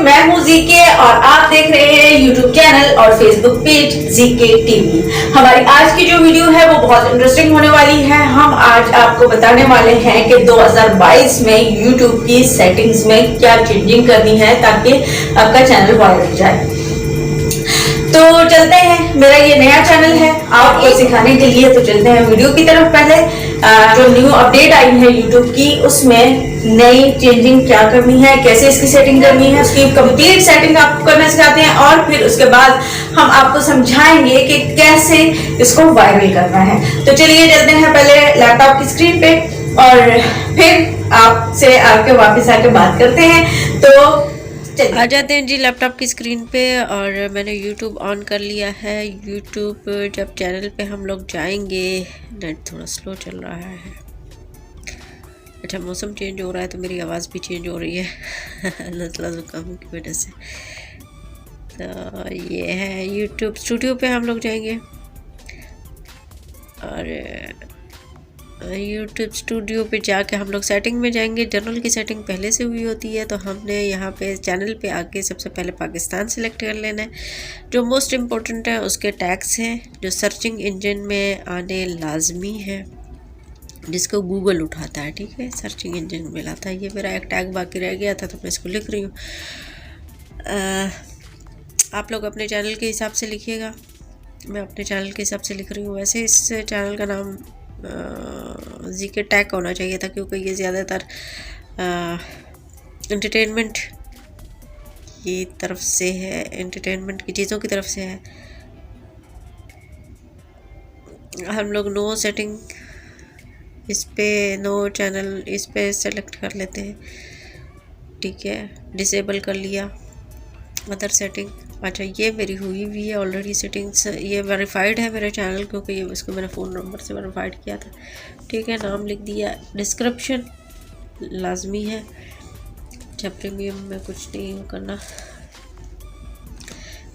मैं हूँ जीके और आप देख रहे हैं यूट्यूब चैनल और फेसबुक पेज जीके टीवी। हमारी आज की जो वीडियो है वो बहुत इंटरेस्टिंग होने वाली है। हम आज आपको बताने वाले हैं कि 2022 में यूट्यूब की सेटिंग्स में क्या चेंजिंग करनी है ताकि आपका चैनल वायरल हो जाए। तो चलते हैं, मेरा ये नया चैनल है आपको सिखाने के लिए। तो चलते हैं वीडियो की तरफ। पहले जो न्यू अपडेट आई है यूट्यूब की, उसमें नई चेंजिंग क्या करनी है, कैसे इसकी सेटिंग करनी है, उसकी कंप्लीट सेटिंग आपको करना सिखाते हैं और फिर उसके बाद हम आपको समझाएंगे कि कैसे इसको वायरल करना है। तो चलिए चलते हैं पहले लैपटॉप की स्क्रीन पे और फिर आपसे आके वापस आके बात करते हैं। तो आ जाते हैं जी लैपटॉप की स्क्रीन पे और मैंने YouTube ऑन कर लिया है। YouTube जब चैनल पे हम लोग जाएंगे, नेट थोड़ा स्लो चल रहा है। अच्छा, मौसम चेंज हो रहा है तो मेरी आवाज़ भी चेंज हो रही है नज़ला ज़ुकाम की वजह से। तो ये है YouTube स्टूडियो पे हम लोग जाएंगे और YouTube स्टूडियो पे जाके हम लोग सेटिंग में जाएंगे। जनरल की सेटिंग पहले से हुई होती है, तो हमने यहाँ पे चैनल पे आके सबसे पहले पाकिस्तान सेलेक्ट कर लेना है। जो मोस्ट इम्पोर्टेंट है उसके टैग्स हैं जो सर्चिंग इंजन में आने लाजमी है, जिसको गूगल उठाता है। ठीक है, सर्चिंग इंजन में लाता है। ये मेरा एक टैग बाकी रह गया था तो मैं इसको लिख रही हूँ। आप लोग अपने चैनल के हिसाब से लिखिएगा, मैं अपने चैनल के हिसाब से लिख रही हूँ। वैसे इस चैनल का नाम जीके टैग होना चाहिए था, क्योंकि ये ज़्यादातर एंटरटेनमेंट की तरफ से है, एंटरटेनमेंट की चीज़ों की तरफ से है। हम लोग नो सेटिंग इस पे, नो चैनल इस पे सेलेक्ट कर लेते हैं। ठीक है, डिसेबल कर लिया अदर सेटिंग। अच्छा, ये मेरी हुई हुई है ऑलरेडी सेटिंग्स। ये वेरीफाइड है मेरा चैनल, क्योंकि ये इसको मैंने फ़ोन नंबर से वेरीफाइड किया था। ठीक है, नाम लिख दिया। डिस्क्रिप्शन लाजमी है, जब प्रीमियम में कुछ नहीं करना।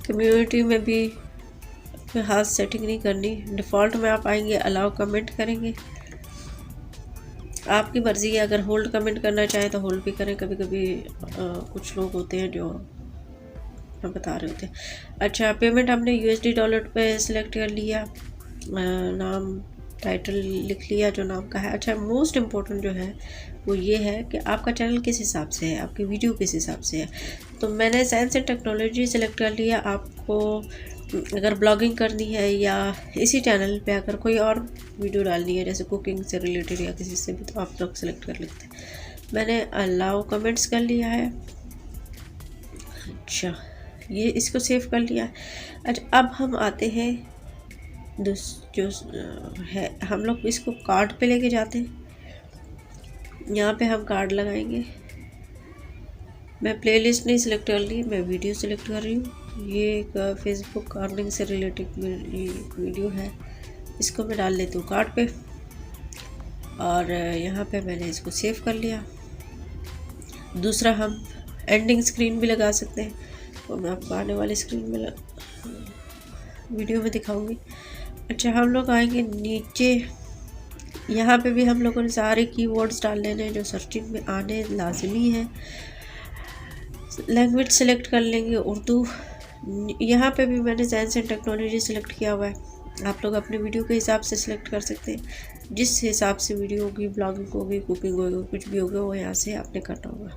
कम्युनिटी में भी कोई ख़ास सेटिंग नहीं करनी। डिफ़ॉल्ट में आप आएंगे, अलाउ कमेंट करेंगे। आपकी मर्ज़ी है, अगर होल्ड कमेंट करना चाहें तो होल्ड भी करें। कभी कभी कुछ लोग होते हैं जो बता रहे होते हैं। अच्छा, पेमेंट हमने USD डॉलर पे सिलेक्ट कर लिया। नाम टाइटल लिख लिया जो नाम का है। अच्छा, मोस्ट इम्पोर्टेंट जो है वो ये है कि आपका चैनल किस हिसाब से है, आपकी वीडियो किस हिसाब से है। तो मैंने साइंस एंड टेक्नोलॉजी सेलेक्ट कर लिया। आपको अगर ब्लॉगिंग करनी है या इसी चैनल पे अगर कोई और वीडियो डालनी है, जैसे कुकिंग से रिलेटेड या किसी से भी, तो आप लोग सेलेक्ट कर लेते हैं। मैंने अलाउ कमेंट्स कर लिया है। अच्छा, ये इसको सेव कर लिया। अच्छा, अब हम आते हैं जो है, हम लोग इसको कार्ड पे लेके जाते हैं। यहाँ पे हम कार्ड लगाएंगे। मैं प्लेलिस्ट नहीं सिलेक्ट कर ली, मैं वीडियो सिलेक्ट कर रही हूँ। ये एक फेसबुक अर्निंग से रिलेटेड वीडियो है, इसको मैं डाल लेती हूँ कार्ड पे। और यहाँ पे मैंने इसको सेव कर लिया। दूसरा, हम एंडिंग स्क्रीन भी लगा सकते हैं, तो मैं आपको आने वाली स्क्रीन में वीडियो में दिखाऊंगी। अच्छा, हम लोग आएंगे नीचे। यहाँ पे भी हम लोगों ने सारे कीवर्ड्स डाल लेने हैं जो सर्चिंग में आने लाजमी है। लैंग्वेज सेलेक्ट कर लेंगे उर्दू। यहाँ पे भी मैंने साइंस एंड टेक्नोलॉजी सेलेक्ट किया हुआ है। आप लोग अपने वीडियो के हिसाब से सिलेक्ट कर सकते हैं, जिस हिसाब से वीडियो होगी, ब्लॉगिंग होगी, कुकिंग होगी, कुछ भी होगा, वो यहाँ से आपने करना होगा।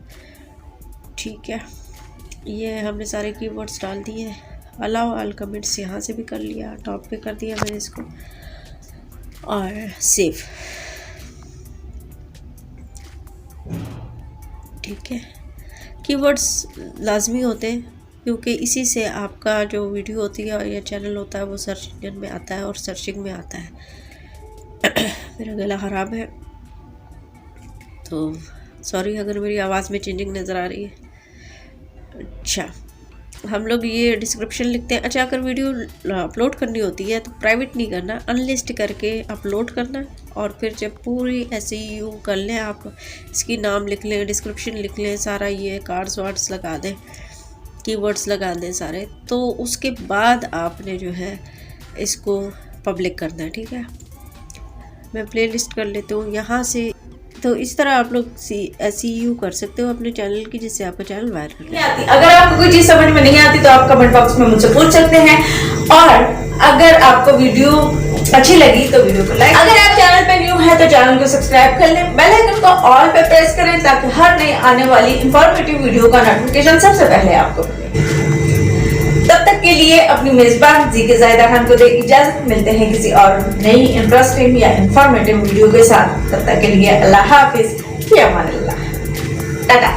ठीक है, ये हमने सारे कीवर्ड्स डाल दिए हैं। अलाउ ऑल कमेंट्स यहाँ से भी कर लिया, टॉप पे कर दिया मैंने इसको और सेव। ठीक है, कीवर्ड्स लाजमी होते हैं, क्योंकि इसी से आपका जो वीडियो होती है या चैनल होता है वो सर्च इंजन में आता है और सर्चिंग में आता है। मेरा गला ख़राब है तो सॉरी अगर मेरी आवाज़ में चेंजिंग नज़र आ रही है। अच्छा, हम लोग ये डिस्क्रिप्शन लिखते हैं। अच्छा, अगर वीडियो अपलोड करनी होती है तो प्राइवेट नहीं करना, अनलिस्ट करके अपलोड करना। और फिर जब पूरी SEO कर लें, आप इसकी नाम लिख लें, डिस्क्रिप्शन लिख लें, सारा ये कार्ड्स वार्ड्स लगा दें, कीवर्ड्स लगा दें सारे, तो उसके बाद आपने जो है इसको पब्लिक करना है। ठीक है, मैं प्लेलिस्ट कर लेती हूँ। यहाँ से तो इस तरह आप लोग SEO कर सकते हो अपने चैनल की, जिससे आपका चैनल वायरल नहीं आती। अगर आपको कोई चीज समझ में नहीं आती तो आप कमेंट बॉक्स में मुझसे पूछ सकते हैं। और अगर आपको वीडियो अच्छी लगी तो वीडियो को लाइक, अगर आप चैनल पे न्यू है तो चैनल को सब्सक्राइब कर लें, बेल आइकन को ऑल पे प्रेस करें ताकि हर नई आने वाली इंफॉर्मेटिव वीडियो का नोटिफिकेशन सबसे पहले आपको मिले। तब तक के लिए अपनी मेजबान ज़ीके ज़ाहिदा खान को दे इजाजत। मिलते हैं किसी और नई इंटरेस्टिंग या इंफॉर्मेटिव वीडियो के साथ। तब तक के लिए अल्लाह हाफिज, फी अमान अल्लाह, टाटा।